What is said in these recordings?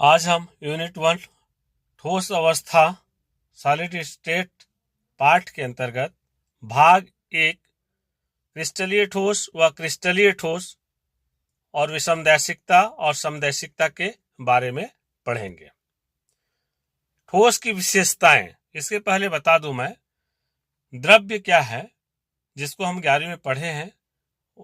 आज हम यूनिट 1 ठोस अवस्था सॉलिड स्टेट पार्ट के अंतर्गत भाग 1 क्रिस्टलीय ठोस व क्रिस्टलीय ठोस और विषमदैशिकता और समदैशिकता के बारे में पढ़ेंगे। ठोस की विशेषताएं, इसके पहले बता दूं मैं, द्रव्य क्या है जिसको हम 11वीं में पढ़े हैं।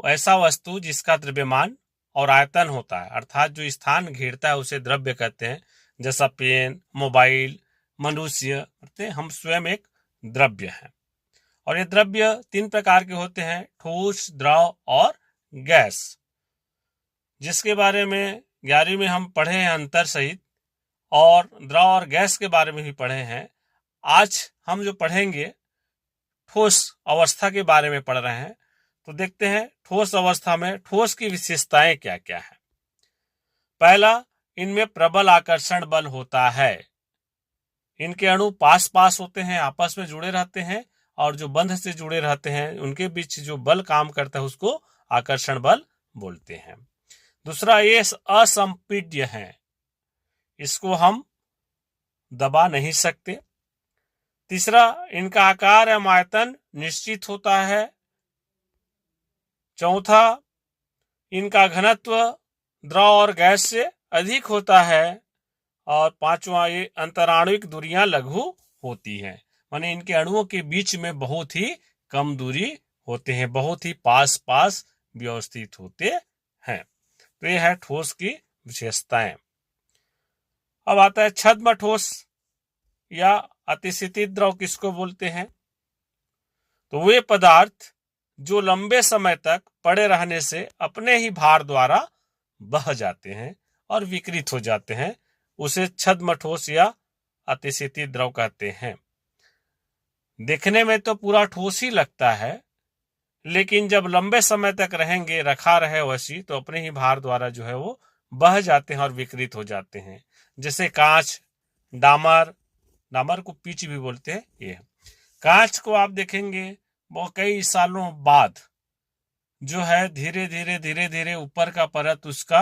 ऐसा वस्तु जिसका द्रव्यमान और आयतन होता है, अर्थात जो स्थान घेरता है उसे द्रव्य कहते हैं। जैसा पेन, मोबाइल, मनुष्य, हम स्वयं एक द्रव्य है। और ये द्रव्य 3 प्रकार के होते हैं, ठोस, द्रव और गैस, जिसके बारे में 11वीं में हम पढ़े हैं अंतर सहित, और द्रव और गैस के बारे में भी पढ़े हैं। आज हम जो पढ़ेंगे ठोस अवस्था के बारे में पढ़ रहे हैं। तो देखते हैं ठोस अवस्था में ठोस की विशेषताएं क्या क्या है। पहला, इनमें प्रबल आकर्षण बल होता है। इनके अणु पास पास होते हैं, आपस में जुड़े रहते हैं, और जो बंध से जुड़े रहते हैं उनके बीच जो बल काम करता है उसको आकर्षण बल बोलते हैं। दूसरा, ये असंपीड्य है, इसको हम दबा नहीं सकते। तीसरा, इनका आकार एवं आयतन निश्चित होता है। चौथा, इनका घनत्व द्रव और गैस से अधिक होता है। और पांचवा, ये अंतराणुविक दूरियां लघु होती हैं, माने इनके अणुओं के बीच में बहुत ही कम दूरी होते हैं, बहुत ही पास पास व्यवस्थित होते हैं। तो ये है ठोस की विशेषताएं। अब आता है छद्म ठोस या अतिस्थित द्रव किसको बोलते हैं। तो वे पदार्थ जो लंबे समय तक पड़े रहने से अपने ही भार द्वारा बह जाते हैं और विकृत हो जाते हैं, उसे छद्म ठोस या अतिस्थित द्रव कहते हैं। देखने में तो पूरा ठोस ही लगता है, लेकिन जब लंबे समय तक रहेंगे, रखा रहे वैसी, तो अपने ही भार द्वारा जो है वो बह जाते हैं और विकृत हो जाते हैं। जैसे कांच, डामर को पिच भी बोलते हैं। ये कांच को आप देखेंगे वो कई सालों बाद जो है धीरे धीरे ऊपर का परत उसका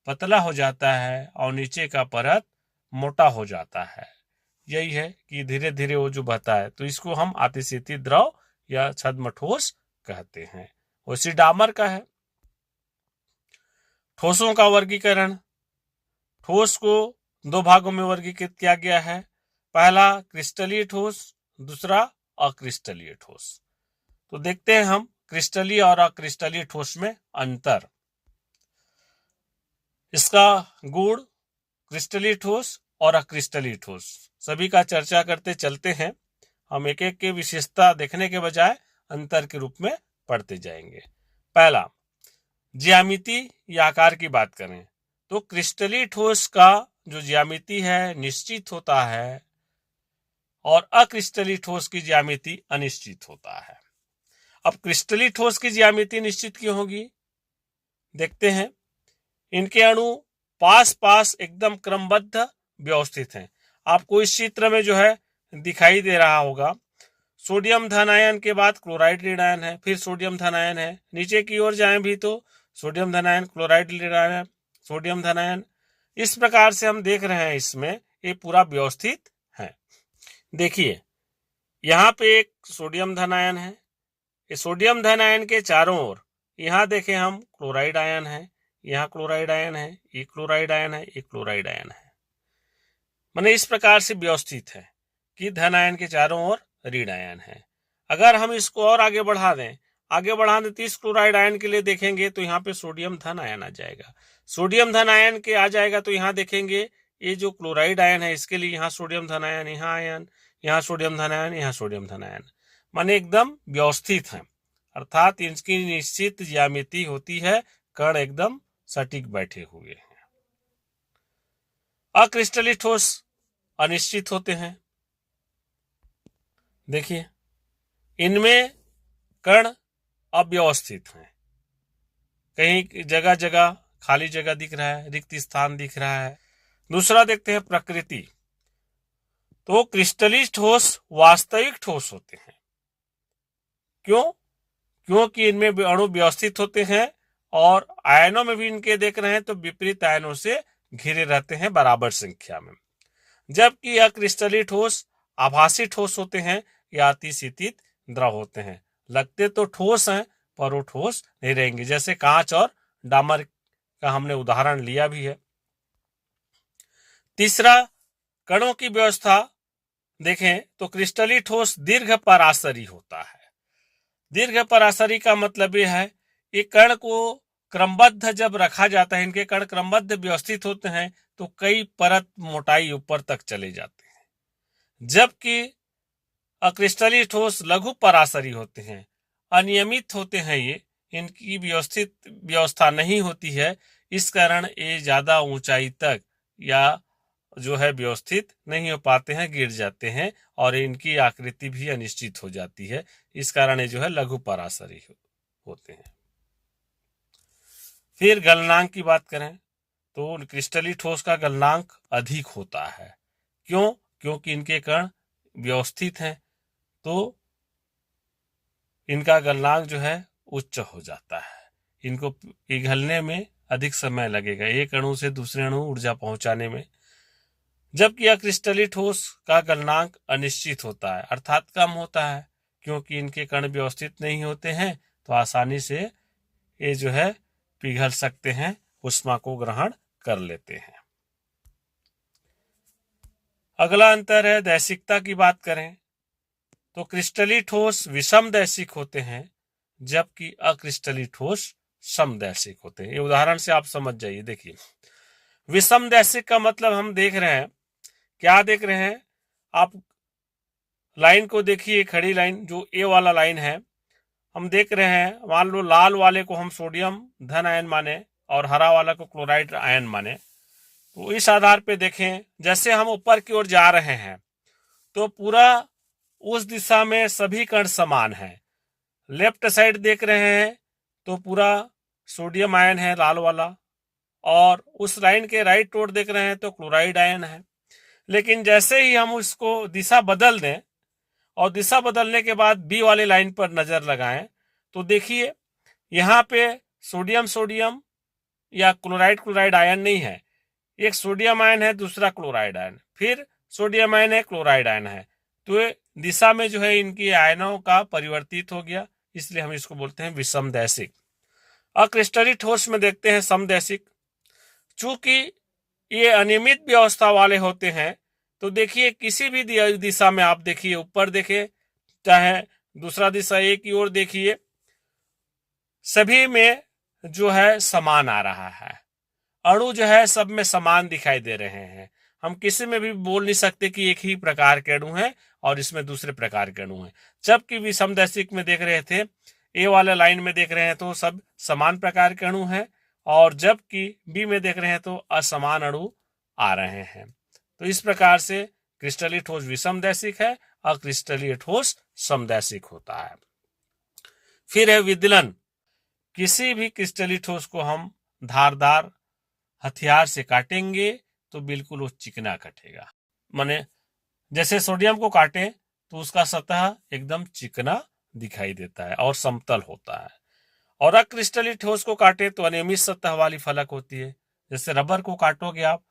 पतला हो जाता है और नीचे का परत मोटा हो जाता है। यही है कि धीरे धीरे वो जो बहता है, तो इसको हम अतिस्थित द्रव या छद्म ठोस कहते हैं। उसी डामर का है। ठोसों का वर्गीकरण, ठोस को 2 भागों में वर्गीकृत किया गया है। पहला क्रिस्टलीय ठोस, दूसरा अक्रिस्टलीय ठोस। तो देखते हैं हम क्रिस्टलीय और अक्रिस्टलीय ठोस में अंतर। इसका गुण क्रिस्टलीय ठोस और अक्रिस्टलीय ठोस सभी का चर्चा करते चलते हैं। हम एक एक के विशेषता देखने के बजाय अंतर के रूप में पढ़ते जाएंगे। पहला, ज्यामिति या आकार की बात करें तो क्रिस्टलीय ठोस का जो ज्यामिति है निश्चित होता है और अक्रिस्टलीय ठोस की ज्यामिति अनिश्चित होता है। अब क्रिस्टलीय ठोस की ज्यामिति निश्चित क्यों होगी, देखते हैं। इनके अणु पास पास एकदम क्रमबद्ध व्यवस्थित हैं। आपको इस चित्र में जो है दिखाई दे रहा होगा, सोडियम धन आयन के बाद क्लोराइड ऋण आयन है, फिर सोडियम धन आयन है। नीचे की ओर जाएं भी तो सोडियम धन आयन, क्लोराइड ऋण आयन, सोडियम धन आयन। इस प्रकार से हम देख रहे हैं इसमें ये पूरा व्यवस्थित है। देखिए यहाँ पे एक सोडियम धन आयन है, ये सोडियम धन आयन के चारों ओर यहाँ देखें हम क्लोराइड आयन है, यहाँ क्लोराइड आयन है, ये क्लोराइड आयन है, ये क्लोराइड आयन है। माने इस प्रकार से व्यवस्थित है कि धन आयन के चारों ओर ऋण आयन है। अगर हम इसको और आगे बढ़ा दें तो इस क्लोराइड आयन के लिए देखेंगे तो यहाँ पे सोडियम धन आयन आ जाएगा। सोडियम धन आयन के आ जाएगा तो यहाँ देखेंगे ये जो क्लोराइड आयन है इसके लिए यहाँ सोडियम धन आयन, यहाँ आयन, यहाँ सोडियम धन आयन, यहाँ सोडियम धन आयन, माने एकदम व्यवस्थित है, अर्थात इनकी निश्चित ज्यामिति होती है, कण एकदम सटीक बैठे हुए हैं। अक्रिस्टलीय ठोस अनिश्चित होते हैं। देखिए इनमें कण अव्यवस्थित हैं, कहीं जगह जगह खाली जगह दिख रहा है, रिक्त स्थान दिख रहा है। दूसरा देखते हैं प्रकृति। तो क्रिस्टलीय ठोस वास्तविक ठोस होते हैं। क्यों? क्योंकि इनमें अणु व्यवस्थित होते हैं और आयनों में भी इनके देख रहे हैं तो विपरीत आयनों से घिरे रहते हैं बराबर संख्या में, जबकि अक्रिस्टलीय ठोस आभासी ठोस होते हैं या अतिशीतित द्रव होते हैं। लगते तो ठोस हैं पर वो ठोस नहीं रहेंगे, जैसे कांच और डामर का हमने उदाहरण लिया भी है। तीसरा, कणों की व्यवस्था देखें तो क्रिस्टलीय ठोस दीर्घ परासरी होता है। दीर्घ परासरी का मतलब यह है कि कण को क्रमबद्ध जब रखा जाता है, इनके कण क्रमबद्ध व्यवस्थित होते हैं तो कई परत मोटाई ऊपर तक चले जाते हैं, जबकि अक्रिस्टलीय ठोस लघु परासरी होते हैं, अनियमित होते हैं, ये इनकी व्यवस्थित व्यवस्था नहीं होती है, इस कारण ये ज्यादा ऊंचाई तक या जो है व्यवस्थित नहीं हो पाते हैं, गिर जाते हैं और इनकी आकृति भी अनिश्चित हो जाती है। इस कारण ये जो है लघु परासरी होते हैं। फिर गलनांक की बात करें तो क्रिस्टलीय ठोस का गलनांक अधिक होता है। क्यों? क्योंकि इनके कण व्यवस्थित हैं तो इनका गलनांक जो है उच्च हो जाता है। इनको पिघलने में अधिक समय लगेगा, एक अणु से दूसरे अणु ऊर्जा पहुंचाने में, जबकि अक्रिस्टलीय ठोस का गलनांक अनिश्चित होता है, अर्थात कम होता है, क्योंकि इनके कण व्यवस्थित नहीं होते हैं तो आसानी से ये जो है पिघल सकते हैं, ऊष्मा को ग्रहण कर लेते हैं। अगला अंतर है दैशिकता की बात करें तो क्रिस्टलीय ठोस विषम दैशिक होते हैं, जबकि अक्रिस्टलीय ठोस समदैशिक होते हैं। ये उदाहरण से आप समझ जाइए। देखिए, विषम दैशिक का मतलब हम देख रहे हैं, क्या देख रहे हैं आप? लाइन को देखिए, खड़ी लाइन जो ए वाला लाइन है, हम देख रहे हैं, मान लो लाल वाले को हम सोडियम धन आयन माने और हरा वाला को क्लोराइड आयन माने, तो इस आधार पे देखें, जैसे हम ऊपर की ओर जा रहे हैं तो पूरा उस दिशा में सभी कण समान हैं। लेफ्ट साइड देख रहे हैं तो पूरा सोडियम आयन है लाल वाला, और उस लाइन के राइट ओर देख रहे हैं तो क्लोराइड आयन है। लेकिन जैसे ही हम उसको दिशा बदल दें और दिशा बदलने के बाद बी वाली लाइन पर नजर लगाएं तो देखिए यहाँ पे सोडियम सोडियम या क्लोराइड क्लोराइड आयन नहीं है, एक सोडियम आयन है, दूसरा क्लोराइड आयन, फिर सोडियम आयन है, क्लोराइड आयन है, तो दिशा में जो है इनकी आयनों का परिवर्तित हो गया, इसलिए हम इसको बोलते हैं विषम दैशिक। अक्रिस्टलीय ठोस में देखते हैं समदैशिक। चूंकि ये अनियमित व्यवस्था वाले होते हैं तो देखिए किसी भी दिशा में आप देखिए, ऊपर देखिए चाहे दूसरा दिशा एक की ओर देखिए, सभी में जो है समान आ रहा है, अणु जो है सब में समान दिखाई दे रहे हैं। हम किसी में भी बोल नहीं सकते कि एक ही प्रकार के अणु हैं और इसमें दूसरे प्रकार के अणु हैं। जबकि विषम दैशिक में देख रहे थे, ए वाले लाइन में देख रहे हैं तो सब समान प्रकार के अणु हैं, और जबकि बी में देख रहे हैं तो असमान अणु आ रहे हैं। तो इस प्रकार से क्रिस्टलीय ठोस विषम दैशिक है और क्रिस्टलीय ठोस समदैशिक होता है। फिर है विदलन। किसी भी क्रिस्टलीय ठोस को हम धारदार हथियार से काटेंगे तो बिल्कुल वो चिकना कटेगा, माने जैसे सोडियम को काटे तो उसका सतह एकदम चिकना दिखाई देता है और समतल होता है, और अक्रिस्टलीय ठोस को काटे तो अनियमित सतह वाली फलक होती है। जैसे रबर को काटोगे आप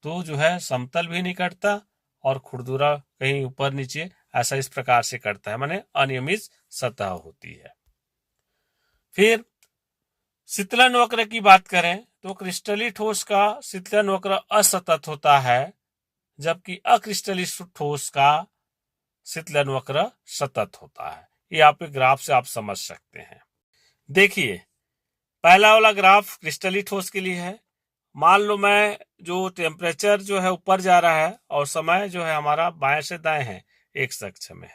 तो जो है समतल भी नहीं कटता और खुरदुरा कहीं ऊपर नीचे ऐसा इस प्रकार से कटता है, माने अनियमित सतह होती है। फिर शीतलन वक्र की बात करें तो क्रिस्टलीय ठोस का शीतलन वक्र असतत होता है, जबकि अक्रिस्टलीय ठोस का शीतलन वक्र सतत होता है। ये आप ग्राफ से आप समझ सकते हैं। देखिए, पहला वाला ग्राफ क्रिस्टलीय ठोस के लिए है। मान लो मैं जो टेम्परेचर जो है ऊपर जा रहा है और समय जो है हमारा बाएं से दाएं है, एक अक्ष में।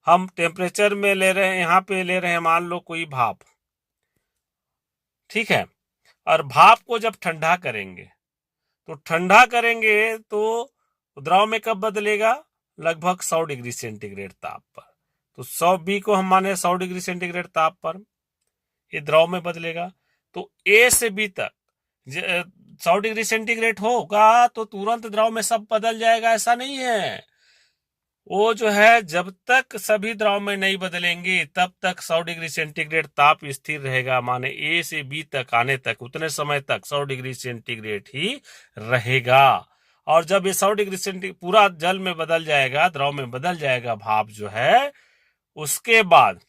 हम टेम्परेचर में ले रहे हैं, यहाँ पे ले रहे हैं मान लो कोई भाप, ठीक है, और भाप को जब ठंडा करेंगे तो द्रव में कब बदलेगा? लगभग 100 डिग्री सेंटीग्रेड ताप पर। तो 100 बी को हम माने 100 डिग्री सेंटीग्रेड ताप पर ये द्रव में बदलेगा। तो ए से बी तक 100 डिग्री सेंटीग्रेड होगा तो तुरंत द्रव में सब बदल जाएगा, ऐसा नहीं है। वो जो है जब तक सभी द्रव में नहीं बदलेंगे तब तक 100 डिग्री सेंटीग्रेड ताप स्थिर रहेगा, माने ए से बी तक आने तक उतने समय तक 100 डिग्री सेंटीग्रेड ही रहेगा। और जब ये 100 डिग्री सेंटीग्रेड पूरा जल में बदल जाएगा, द्रव में बदल जाएगा भाप जो है, उसके बाद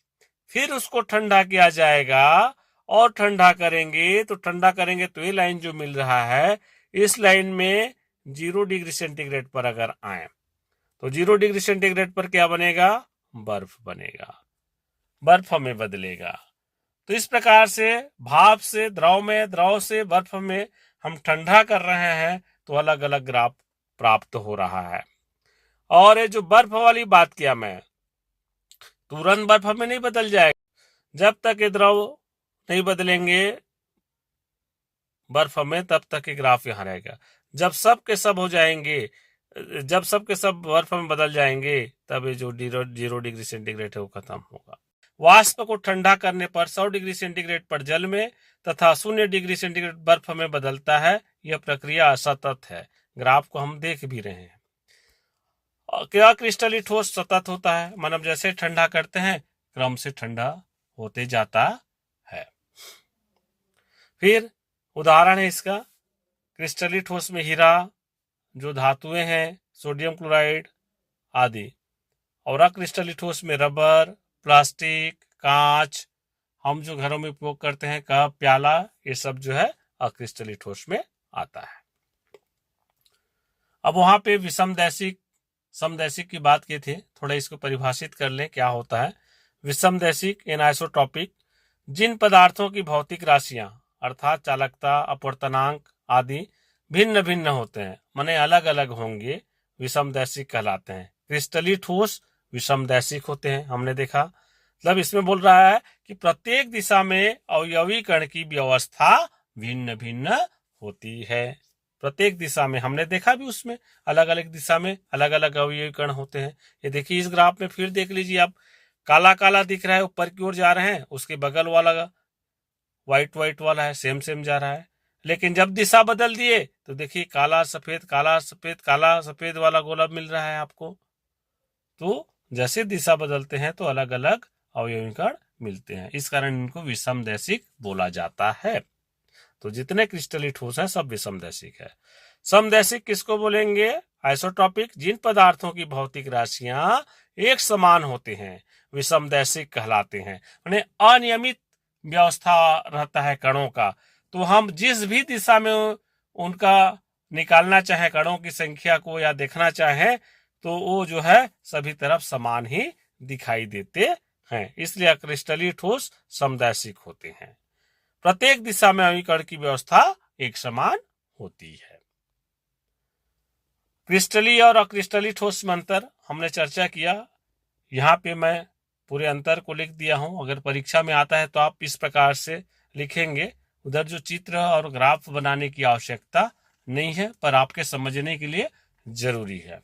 फिर उसको ठंडा किया जाएगा। और ठंडा करेंगे तो ये लाइन जो मिल रहा है, इस लाइन में 0 डिग्री सेंटीग्रेड पर अगर आए तो 0 डिग्री सेंटीग्रेड पर क्या बनेगा? बर्फ बनेगा, बर्फ में बदलेगा। तो इस प्रकार से भाप से द्रव में, द्रव से बर्फ में हम ठंडा कर रहे हैं तो अलग अलग ग्राफ प्राप्त हो रहा है। और ये जो बर्फ वाली बात किया मैं, तुरंत बर्फ में नहीं बदल जाएगा, जब तक ये द्रव नहीं बदलेंगे बर्फ में तब तक ये ग्राफ यहाँ रहेगा। जब सब के सब हो जाएंगे, जब सब के सब बर्फ में बदल जाएंगे तब ये जो 0 डिग्री सेंटीग्रेड है वो खत्म होगा। वाष्प को ठंडा करने पर 100 डिग्री सेंटीग्रेड पर जल में तथा 0 डिग्री सेंटीग्रेड बर्फ में बदलता है। यह प्रक्रिया असतत है। ग्राफ को हम देख भी रहे हैं। क्या क्रिस्टलीय ठोस सतत होता है, मतलब जैसे ठंडा करते हैं क्रम से ठंडा होते जाता है। फिर उदाहरण है इसका, क्रिस्टलीय ठोस में हीरा, जो धातुएं हैं, सोडियम क्लोराइड आदि। और अक्रिस्टलीय ठोस में रबर, प्लास्टिक, कांच, हम जो घरों में उपयोग करते हैं कप, प्याला, ये सब जो है अक्रिस्टलीय ठोस में आता है। अब वहां पे विषमदैशिक समदैशिक की बात की थी, थोड़ा इसको परिभाषित कर लें क्या होता है। विषमदैशिक एनाइसोट्रॉपिक, जिन पदार्थों की भौतिक राशियां अर्थात चालकता, अपवर्तनांक आदि भिन्न भिन्न होते हैं, माने अलग अलग होंगे, विषमदैशिक कहलाते हैं। क्रिस्टलीय ठोस विषमदैशिक होते हैं, हमने देखा। मतलब इसमें बोल रहा है कि प्रत्येक दिशा में अवयवी कण की व्यवस्था भिन्न भिन्न होती है। प्रत्येक दिशा में हमने देखा भी, उसमें अलग अलग दिशा में अलग अलग अवयवी कण होते हैं। ये देखिए इस ग्राफ में फिर देख लीजिए आप, काला काला दिख रहा है, ऊपर की ओर जा रहे हैं, उसके बगल वाला व्हाइट व्हाइट वाला है सेम सेम जा रहा है। लेकिन जब दिशा बदल दिए तो देखिए काला सफेद काला सफेद काला सफेद वाला गोला मिल रहा है आपको। तो जैसे दिशा बदलते हैं तो अलग अलग अवयवी कण मिलते हैं, इस कारण इनको विषमदैशिक बोला जाता है। तो जितने क्रिस्टलीय ठोस है सब विषमदैशिक है। समदैशिक किसको बोलेंगे? आइसोट्रॉपिक, जिन पदार्थों की भौतिक राशियां एक समान होते हैं विषमदैशिक कहलाते हैं। यानी अनियमित व्यवस्था रहता है कणों का, तो हम जिस भी दिशा में उनका निकालना चाहे कणों की संख्या को या देखना चाहे तो वो जो है सभी तरफ समान ही दिखाई देते हैं, इसलिए क्रिस्टलीय ठोस समदैशिक होते हैं। प्रत्येक दिशा में अवयवी कण की व्यवस्था एक समान होती है। क्रिस्टलीय और अक्रिस्टलीय ठोस में अंतर हमने चर्चा किया, यहाँ पे मैं पूरे अंतर को लिख दिया हूं। अगर परीक्षा में आता है तो आप इस प्रकार से लिखेंगे, उधर जो चित्र और ग्राफ बनाने की आवश्यकता नहीं है, पर आपके समझने के लिए जरूरी है।